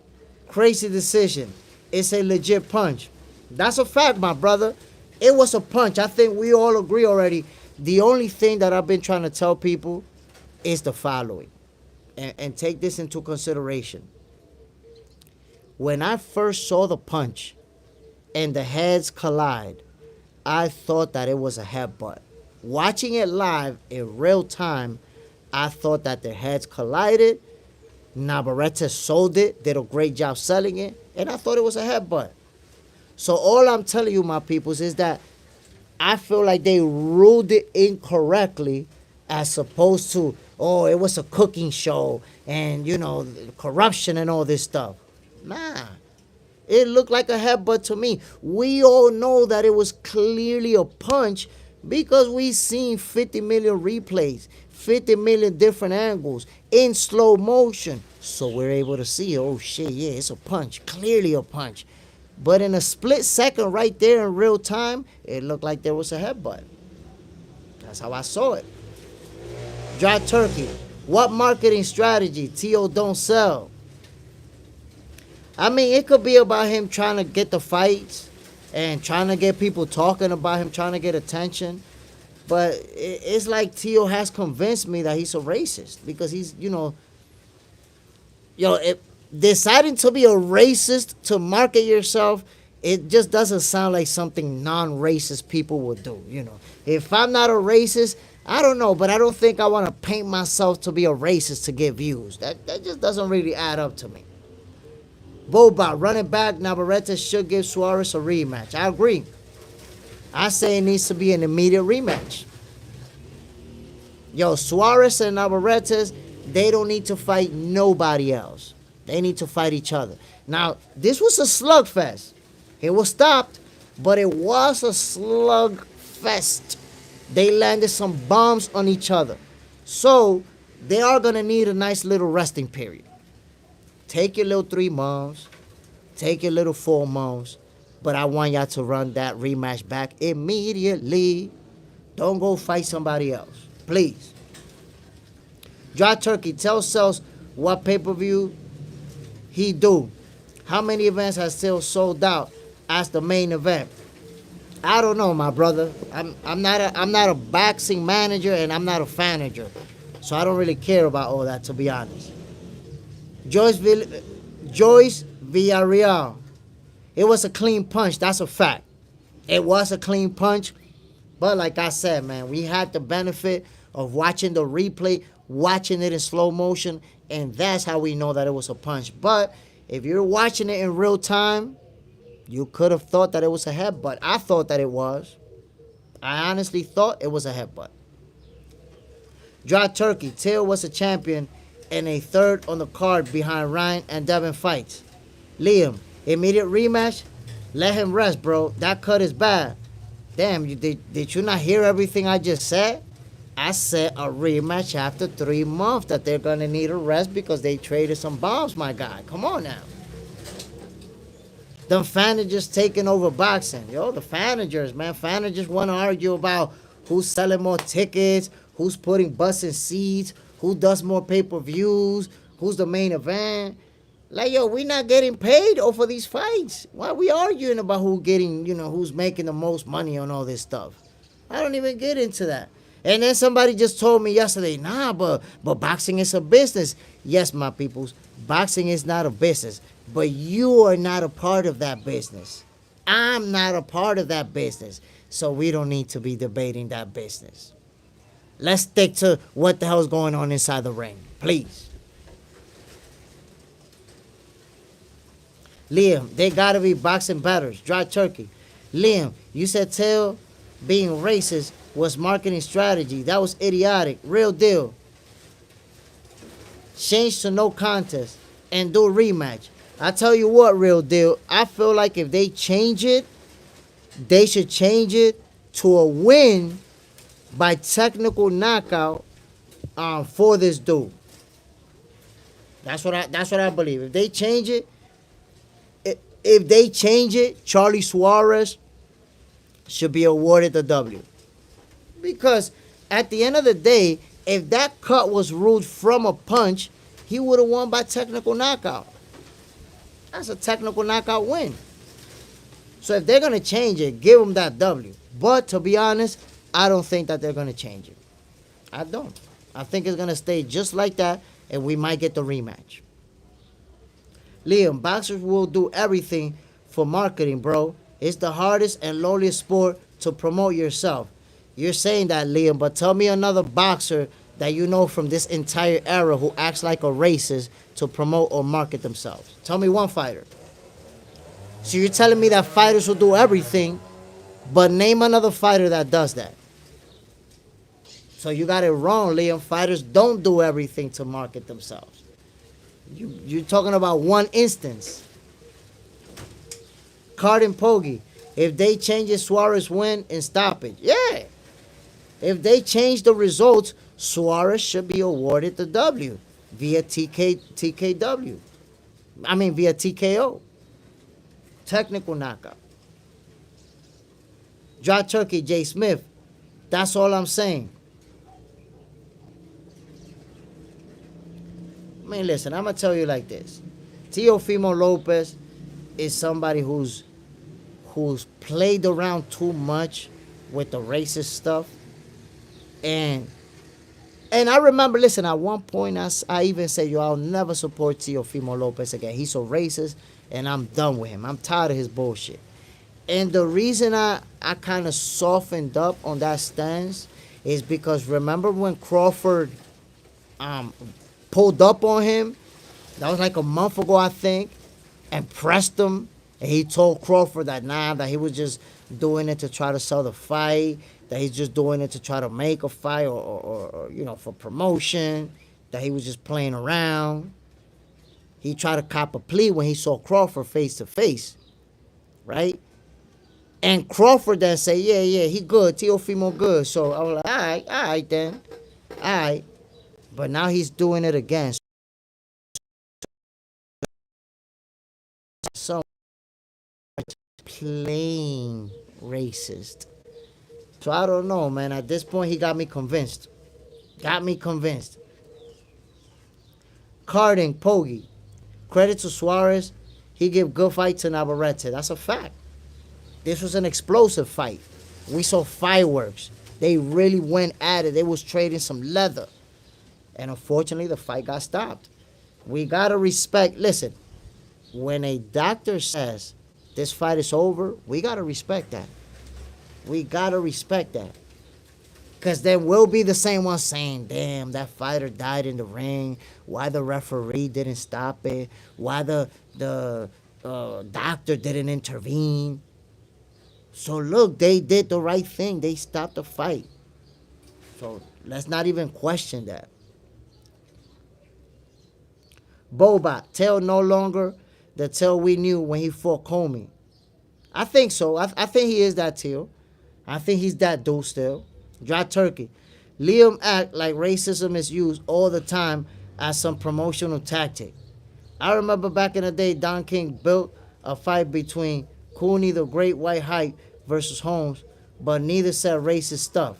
crazy decision. It's a legit punch. That's a fact, my brother. It was a punch. I think we all agree already. The only thing that I've been trying to tell people is the following. And take this into consideration. When I first saw the punch and the heads collide, I thought that it was a headbutt. Watching it live in real time, I thought that their heads collided. Navarrete sold it, did a great job selling it, and I thought it was a headbutt. So all I'm telling you, my peoples, is that I feel like they ruled it incorrectly as opposed to, oh, it was a cooking show and, corruption and all this stuff. Nah. It looked like a headbutt to me. We all know that it was clearly a punch because we seen 50 million replays, 50 million different angles in slow motion. So we're able to see, oh shit, yeah, it's a punch, clearly a punch. But in a split second right there in real time, it looked like there was a headbutt. That's how I saw it. Dry turkey. What marketing strategy? T.O. don't sell. I mean, it could be about him trying to get the fights and trying to get people talking about him, trying to get attention. But it's like T.O. has convinced me that he's a racist because he's, deciding to be a racist to market yourself, it just doesn't sound like something non-racist people would do, If I'm not a racist, I don't know, but I don't think I want to paint myself to be a racist to get views. That just doesn't really add up to me. Boba, running back, Navarrete should give Suarez a rematch. I agree. I say it needs to be an immediate rematch. Suarez and Navarrete, they don't need to fight nobody else. They need to fight each other. Now, this was a slugfest. It was stopped, but it was a slugfest. They landed some bombs on each other. So, they are going to need a nice little resting period. Take your little 3 months. Take your little 4 months. But I want y'all to run that rematch back immediately. Don't go fight somebody else. Please. Dry Turkey, tell Cells what pay-per-view he do. How many events has still sold out as the main event? I don't know, my brother. I'm not a boxing manager and I'm not a fanager. So I don't really care about all that, to be honest. Joyce Villarreal. It was a clean punch. That's a fact. It was a clean punch. But like I said, man, we had the benefit of watching the replay, watching it in slow motion, and that's how we know that it was a punch. But if you're watching it in real time, you could have thought that it was a headbutt. I thought that it was. I honestly thought it was a headbutt. Dry Turkey. Till was a champion and a third on the card behind Ryan and Devin fights. Liam, immediate rematch? Let him rest, bro. That cut is bad. Damn, did you not hear everything I just said? I said a rematch after 3 months, that they're going to need a rest because they traded some bombs, my guy. Come on now. Them fanagers taking over boxing. The fanagers, man. Fanagers want to argue about who's selling more tickets, who's putting butts in seats, who does more pay-per-views, who's the main event. Like, we not getting paid for these fights. Why are we arguing about who's making the most money on all this stuff? I don't even get into that. And then somebody just told me yesterday, nah, but boxing is a business. Yes, my peoples, boxing is not a business. But you are not a part of that business. I'm not a part of that business. So we don't need to be debating that business. Let's stick to what the hell's going on inside the ring, please. Liam, they gotta be boxing batters. Dry turkey. Liam, you said Tail being racist was marketing strategy. That was idiotic. Real deal. Change to no contest and do a rematch. I tell you what, real deal. I feel like if they change it, they should change it to a win by technical knockout for this dude. That's what I believe. If they change it, Charly Suarez should be awarded the W. Because at the end of the day, if that cut was ruled from a punch, he would have won by technical knockout. That's a technical knockout win. So if they're going to change it, give him that W. But to be honest, I don't think that they're going to change it. I don't. I think it's going to stay just like that, and we might get the rematch. Liam, boxers will do everything for marketing, bro. It's the hardest and loneliest sport to promote yourself. You're saying that, Liam, but tell me another boxer that you know from this entire era who acts like a racist to promote or market themselves. Tell me one fighter. So you're telling me that fighters will do everything, but name another fighter that does that. So you got it wrong, Liam. Fighters don't do everything to market themselves. You're talking about one instance. Cardin Poggi, if they change it, Suarez win and stop it. Yeah. If they change the results, Suarez should be awarded the W via TKW. I mean via TKO. Technical knockout. Dry turkey, Jay Smith. That's all I'm saying. I mean, listen, I'm going to tell you like this. Teofimo Lopez is somebody who's played around too much with the racist stuff. And I remember, listen, at one point I even said, yo, I'll never support Teofimo Lopez again. He's so racist, and I'm done with him. I'm tired of his bullshit. And the reason I kind of softened up on that stance is because remember when Crawford pulled up on him? That was like a month ago, I think, and pressed him. And he told Crawford that that he was just doing it to try to sell the fight, that he's just doing it to try to make a fight or for promotion, that he was just playing around. He tried to cop a plea when he saw Crawford face to face, right? And Crawford then say, yeah, he good, Teofimo good. So I was like, all right then, all right. But now he's doing it again. So plain racist. So I don't know, man. At this point, he got me convinced. Cardin Poggi. Credit to Suarez. He gave good fight to Navarrete. That's a fact. This was an explosive fight. We saw fireworks. They really went at it. They was trading some leather. And unfortunately, the fight got stopped. We got to respect. Listen, when a doctor says this fight is over, we got to respect that. We got to respect that. Because then we'll be the same one saying, damn, that fighter died in the ring. Why the referee didn't stop it? Why the doctor didn't intervene? So look, they did the right thing. They stopped the fight. So let's not even question that. Boba, Tail no longer the Tail we knew when he fought Comey. I think so. I think he is that Tail. I think he's that dude still. Dry turkey. Liam act like racism is used all the time as some promotional tactic. I remember back in the day, Don King built a fight between Cooney the Great White Hype versus Holmes, but neither said racist stuff.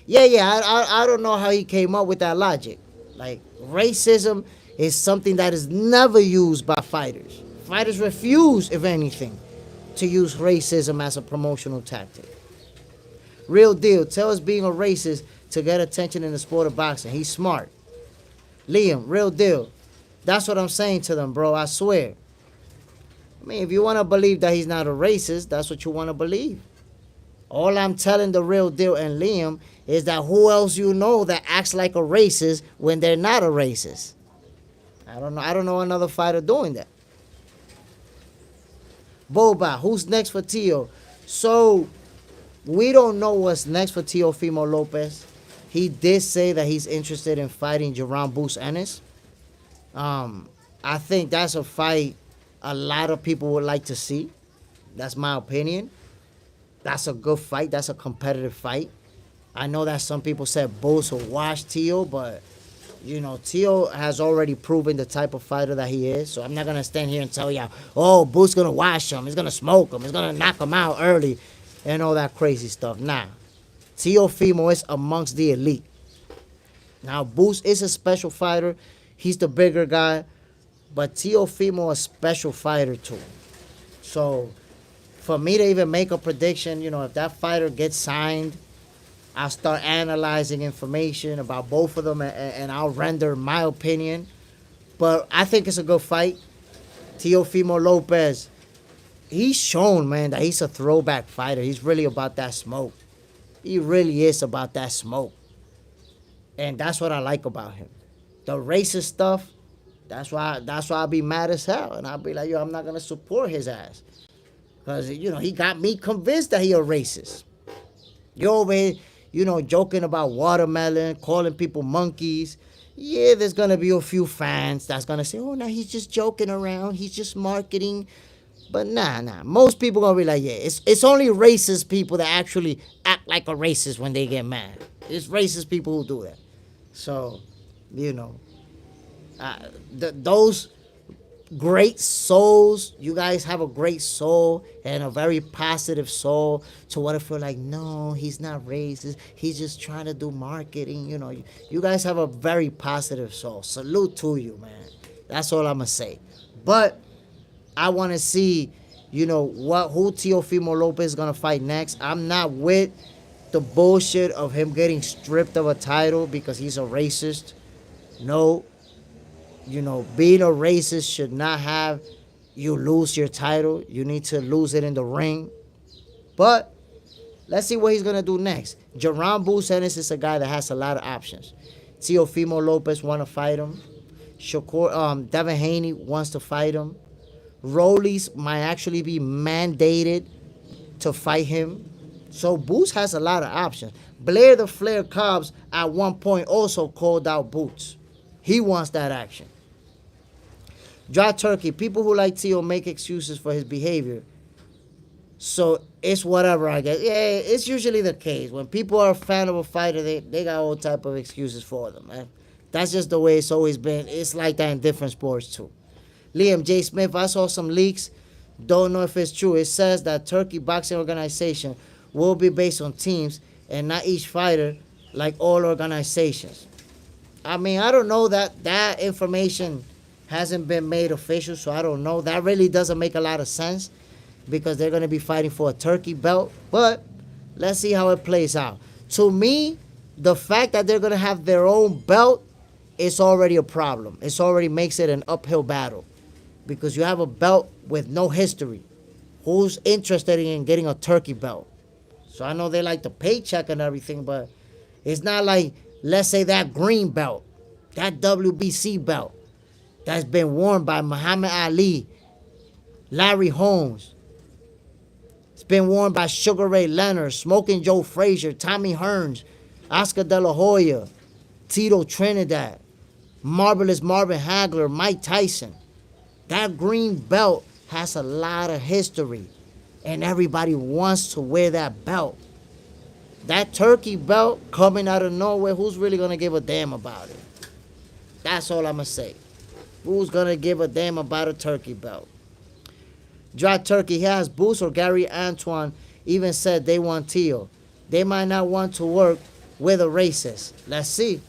Yeah, I don't know how he came up with that logic. Like, racism is something that is never used by fighters. Fighters refuse, if anything, to use racism as a promotional tactic. Real deal. Tell us being a racist to get attention in the sport of boxing. He's smart. Liam, real deal. That's what I'm saying to them, bro. I swear. I mean, if you want to believe that he's not a racist, that's what you want to believe. All I'm telling the real deal and Liam is that who else you know that acts like a racist when they're not a racist? I don't know another fighter doing that. Boba, who's next for Tio? So we don't know what's next for Teofimo Lopez. He did say that he's interested in fighting Jerron Boots Ennis. I think that's a fight a lot of people would like to see. That's my opinion. That's a good fight. That's a competitive fight. I know that some people said Boots will wash Tio, but Tio has already proven the type of fighter that he is. So I'm not gonna stand here and tell y'all, oh, Boots gonna wash him. He's gonna smoke him. He's gonna knock him out early, and all that crazy stuff. Nah, Teofimo is amongst the elite. Now Boots is a special fighter. He's the bigger guy, but Teofimo is a special fighter too. So for me to even make a prediction, if that fighter gets signed, I'll start analyzing information about both of them, and I'll render my opinion. But I think it's a good fight. Teofimo Lopez, he's shown, man, that he's a throwback fighter. He's really about that smoke. He really is about that smoke. And that's what I like about him. The racist stuff, that's why I'll be mad as hell. And I'll be like, yo, I'm not going to support his ass. Because, he got me convinced that he a racist. You over here, joking about watermelon, calling people monkeys. Yeah, there's going to be a few fans that's going to say, oh, no, he's just joking around. He's just marketing. But nah. Most people going to be like, yeah, it's only racist people that actually act like a racist when they get mad. It's racist people who do that. So, those great souls, you guys have a great soul and a very positive soul to what I feel like, no, he's not racist, he's just trying to do marketing. You guys have a very positive soul. Salute to you, man. That's all I'm gonna say. But I want to see who Teofimo Lopez is gonna fight next. I'm not with the bullshit of him getting stripped of a title because he's a racist. No, being a racist should not have you lose your title. You need to lose it in the ring. But let's see what he's going to do next. Jerron Boots Ennis is a guy that has a lot of options. Teofimo Lopez want to fight him. Devin Haney wants to fight him. Rollies might actually be mandated to fight him. So Boots has a lot of options. Blair the Flair Cobbs at one point also called out Boots. He wants that action. Dry Turkey, people who like Tio make excuses for his behavior. So it's whatever, I guess. Yeah, it's usually the case. When people are a fan of a fighter, they got all type of excuses for them, man. That's just the way it's always been. It's like that in different sports too. Liam J. Smith, I saw some leaks. Don't know if it's true. It says that Turkey Boxing Organization will be based on teams and not each fighter like all organizations. I mean, I don't know that information hasn't been made official, so I don't know. That really doesn't make a lot of sense because they're going to be fighting for a Turkey belt. But let's see how it plays out. To me, the fact that they're going to have their own belt is already a problem. It already makes it an uphill battle because you have a belt with no history. Who's interested in getting a Turkey belt? So I know they like the paycheck and everything, but it's not like, let's say, that green belt, that WBC belt that's been worn by Muhammad Ali, Larry Holmes. It's been worn by Sugar Ray Leonard, Smoking Joe Frazier, Tommy Hearns, Oscar De La Hoya, Tito Trinidad, Marvelous Marvin Hagler, Mike Tyson. That green belt has a lot of history, and everybody wants to wear that belt. That Turkey belt coming out of nowhere, who's really going to give a damn about it? That's all I'm going to say. Who's going to give a damn about a Turkey belt? Dry Turkey has Boots or Gary Antoine even said they want Tio. They might not want to work with a racist. Let's see.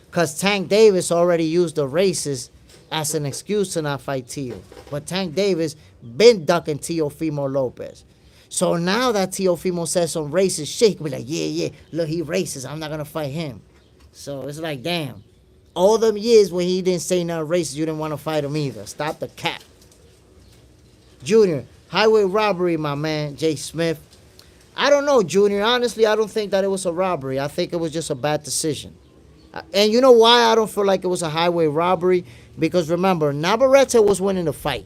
Because Tank Davis already used the racist as an excuse to not fight Tio. But Tank Davis been ducking Teofimo Lopez. So now that Teofimo says some racist shit, he can be like, yeah, look, he racist. I'm not going to fight him. So it's like, damn. All them years when he didn't say nothing racist, you didn't want to fight him either. Stop the cap. Junior, highway robbery, my man, Jay Smith. I don't know, Junior. Honestly, I don't think that it was a robbery. I think it was just a bad decision. And you know why I don't feel like it was a highway robbery? Because remember, Navarrete was winning the fight.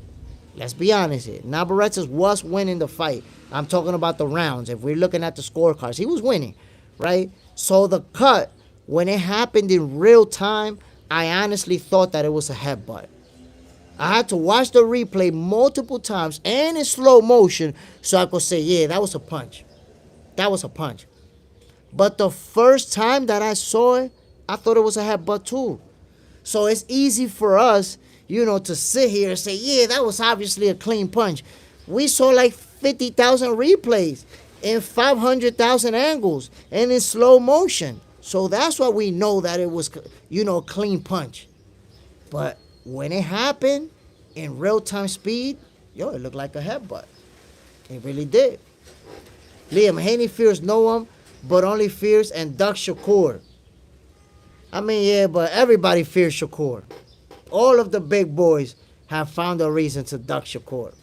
Let's be honest here. Navarrete was winning the fight. I'm talking about the rounds. If we're looking at the scorecards, he was winning, right? So the cut, when it happened in real time, I honestly thought that it was a headbutt. I had to watch the replay multiple times and in slow motion so I could say, yeah, that was a punch. That was a punch. But the first time that I saw it, I thought it was a headbutt too. So it's easy for us, to sit here and say, yeah, that was obviously a clean punch. We saw like 50,000 replays in 500,000 angles and in slow motion. So that's why we know that it was, a clean punch. But when it happened in real-time speed, it looked like a headbutt. It really did. Liam, Haney fears no one, but only fears and ducks Shakur. I mean, yeah, but everybody fears Shakur. All of the big boys have found a reason to duck Shakur.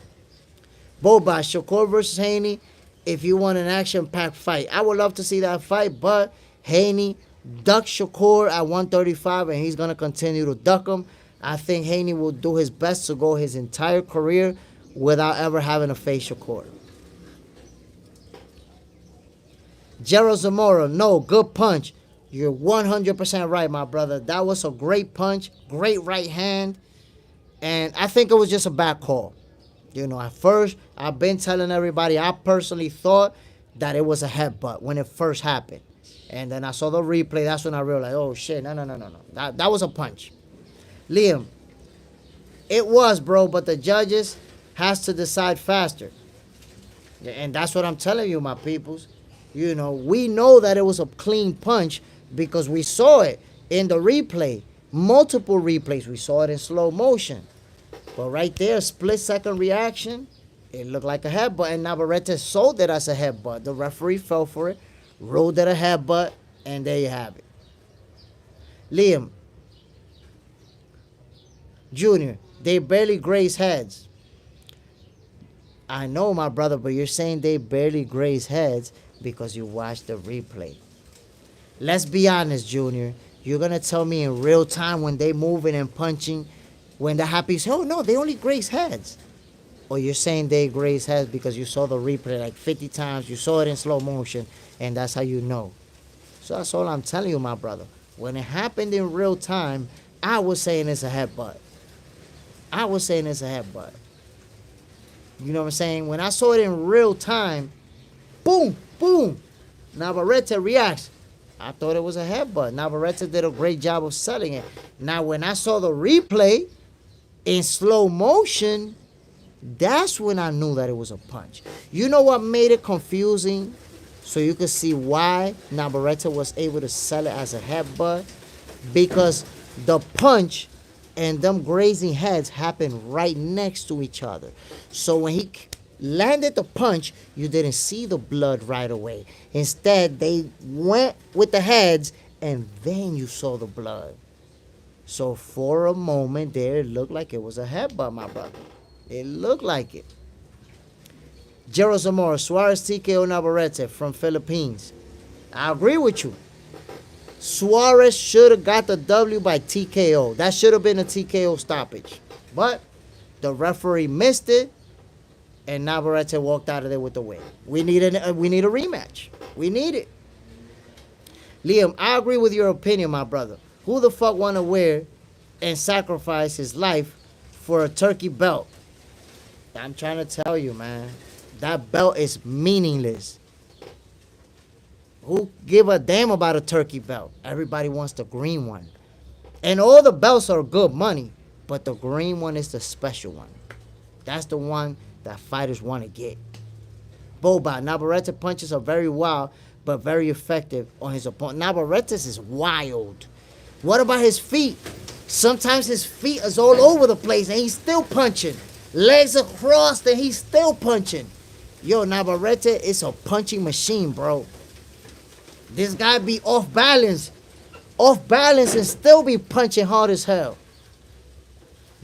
Boba, Shakur versus Haney, if you want an action-packed fight. I would love to see that fight, but Haney ducked Shakur at 135, and he's going to continue to duck him. I think Haney will do his best to go his entire career without ever having to face Shakur. Gerald Zamora, no, good punch. You're 100% right, my brother. That was a great punch, great right hand, and I think it was just a bad call. At first, I've been telling everybody I personally thought that it was a headbutt when it first happened. And then I saw the replay. That's when I realized, oh, shit, no. That was a punch. Liam, it was, bro, but the judges has to decide faster. And that's what I'm telling you, my peoples. We know that it was a clean punch because we saw it in the replay. Multiple replays. We saw it in slow motion. But right there, split-second reaction, it looked like a headbutt. And Navarrete sold it as a headbutt. The referee fell for it, ruled it a headbutt, and there you have it. Liam, Junior, they barely graze heads. I know, my brother, but you're saying they barely graze heads because you watched the replay. Let's be honest, Junior. You're going to tell me in real time when they moving and punching, when that happens, oh, no, they only graze heads. Or you're saying they graze heads because you saw the replay like 50 times, you saw it in slow motion, and that's how you know. So that's all I'm telling you, my brother. When it happened in real time, I was saying it's a headbutt. You know what I'm saying? When I saw it in real time, boom, boom, Navarrete reacts. I thought it was a headbutt. Navarrete did a great job of selling it. Now, when I saw the replay in slow motion, that's when I knew that it was a punch. You know what made it confusing? So you could see why Navarrete was able to sell it as a headbutt. Because the punch and them grazing heads happened right next to each other. So when he landed the punch, you didn't see the blood right away. Instead, they went with the heads, and then you saw the blood. So for a moment there, it looked like it was a headbutt, my brother. It looked like it. Gerald Zamora, Suarez TKO Navarrete from Philippines. I agree with you. Suarez should have got the W by TKO. That should have been a TKO stoppage. But the referee missed it, and Navarrete walked out of there with the win. We need a rematch. We need it. Liam, I agree with your opinion, my brother. Who the fuck want to wear and sacrifice his life for a turkey belt? I'm trying to tell you, man. That belt is meaningless. Who give a damn about a turkey belt? Everybody wants the green one. And all the belts are good money, but the green one is the special one. That's the one that fighters want to get. Boba, Navarrete punches are very wild, but very effective on his opponent. Navarrete's is wild. What about his feet? Sometimes his feet is all over the place, and he's still punching. Legs across, and he's still punching. Yo, Navarrete is a punching machine, bro. This guy be off balance and still be punching hard as hell.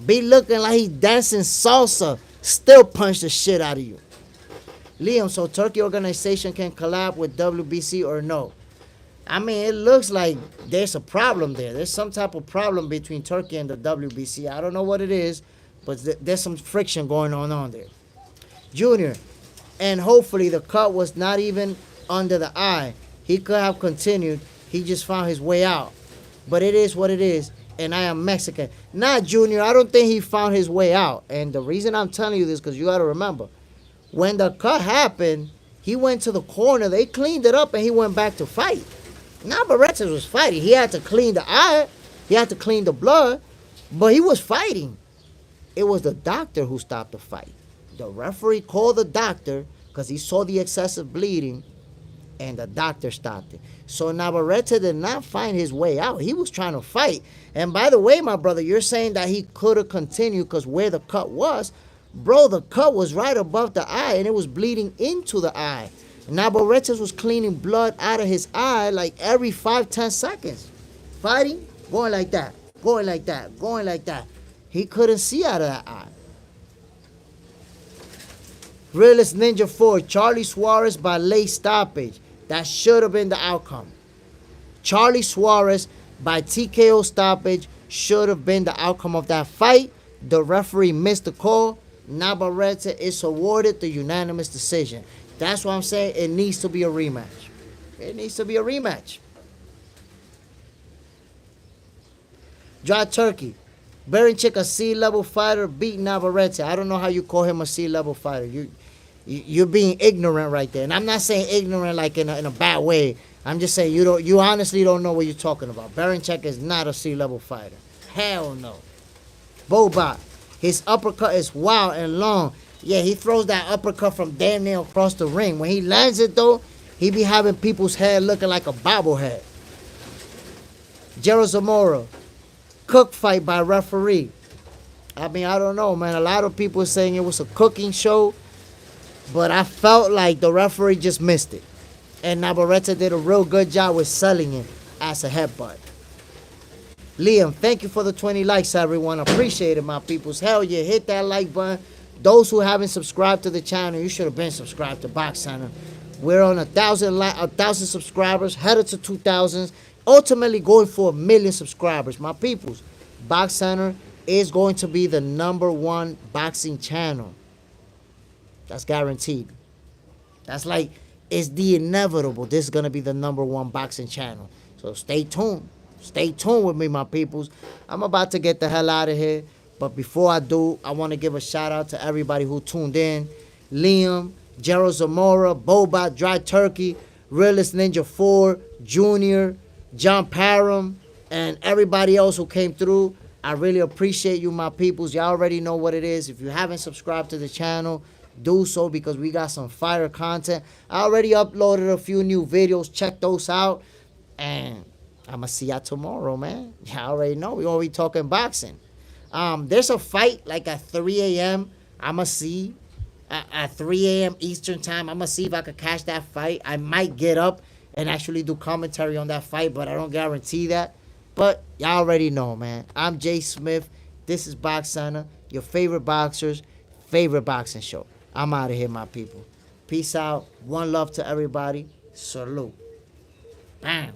Be looking like he dancing salsa, still punch the shit out of you. Liam, so Turkey organization can collab with WBC or no? I mean, it looks like there's a problem there. There's some type of problem between Turkey and the WBC. I don't know what it is, but there's some friction going on there. Junior, and hopefully the cut was not even under the eye. He could have continued. He just found his way out. But it is what it is, and I am Mexican. Nah, Junior, I don't think he found his way out. And the reason I'm telling you this, because you got to remember, when the cut happened, he went to the corner. They cleaned it up, and he went back to fight. Navarrete was fighting. He had to clean the eye. He had to clean the blood, but he was fighting. It was the doctor who stopped the fight. The referee called the doctor because he saw the excessive bleeding, and the doctor stopped it. So Navarrete did not find his way out. He was trying to fight. And by the way, my brother, you're saying that he could have continued because where the cut was, bro, the cut was right above the eye, and it was bleeding into the eye. Navarrete was cleaning blood out of his eye like every 5-10 seconds. Fighting, going like that, going like that, going like that. He couldn't see out of that eye. Realist Ninja 4, Charly Suarez by late stoppage. That should have been the outcome. Charly Suarez by TKO stoppage should have been the outcome of that fight. The referee missed the call. Navarrete is awarded the unanimous decision. That's why I'm saying it needs to be a rematch. It needs to be a rematch. Dry Turkey. Berinchyk, a C-level fighter, beat Navarrete. I don't know how you call him a C-level fighter. You're being ignorant right there. And I'm not saying ignorant like in a bad way. I'm just saying you honestly don't know what you're talking about. Berinchyk is not a C-level fighter. Hell no. Bobat. His uppercut is wild and long. Yeah, he throws that uppercut from damn near across the ring. When he lands it, though, he be having people's head looking like a bobblehead. Gerald Zamora. Cook fight by referee. I mean, I don't know, man. A lot of people are saying it was a cooking show, but I felt like the referee just missed it. And Navarrete did a real good job with selling it as a headbutt. Liam, thank you for the 20 likes, everyone. Appreciate it, my peoples. Hell yeah, hit that like button. Those who haven't subscribed to the channel, you should have been subscribed to Box Center. We're on 1,000 subscribers, headed to 2,000. Ultimately going for 1 million subscribers. My peoples, Box Center is going to be the #1 boxing channel. That's guaranteed. That's like, it's the inevitable. This is going to be the #1 boxing channel. So stay tuned. Stay tuned with me, my peoples. I'm about to get the hell out of here. But before I do, I want to give a shout out to everybody who tuned in. Liam, Gerald Zamora, Bobat, Dry Turkey, Realist Ninja 4, Junior, John Parham, and everybody else who came through. I really appreciate you, my peoples. Y'all already know what it is. If you haven't subscribed to the channel, do so because we got some fire content. I already uploaded a few new videos. Check those out. And I'm going to see y'all tomorrow, man. Y'all already know. We already talking boxing. There's a fight like at 3 a.m. I'm going to see. At 3 a.m. Eastern time, I'm going to see if I could catch that fight. I might get up and actually do commentary on that fight, but I don't guarantee that. But y'all already know, man. I'm Jay Smith. This is Box Center, your favorite boxer's favorite boxing show. I'm out of here, my people. Peace out. One love to everybody. Salute. Bam.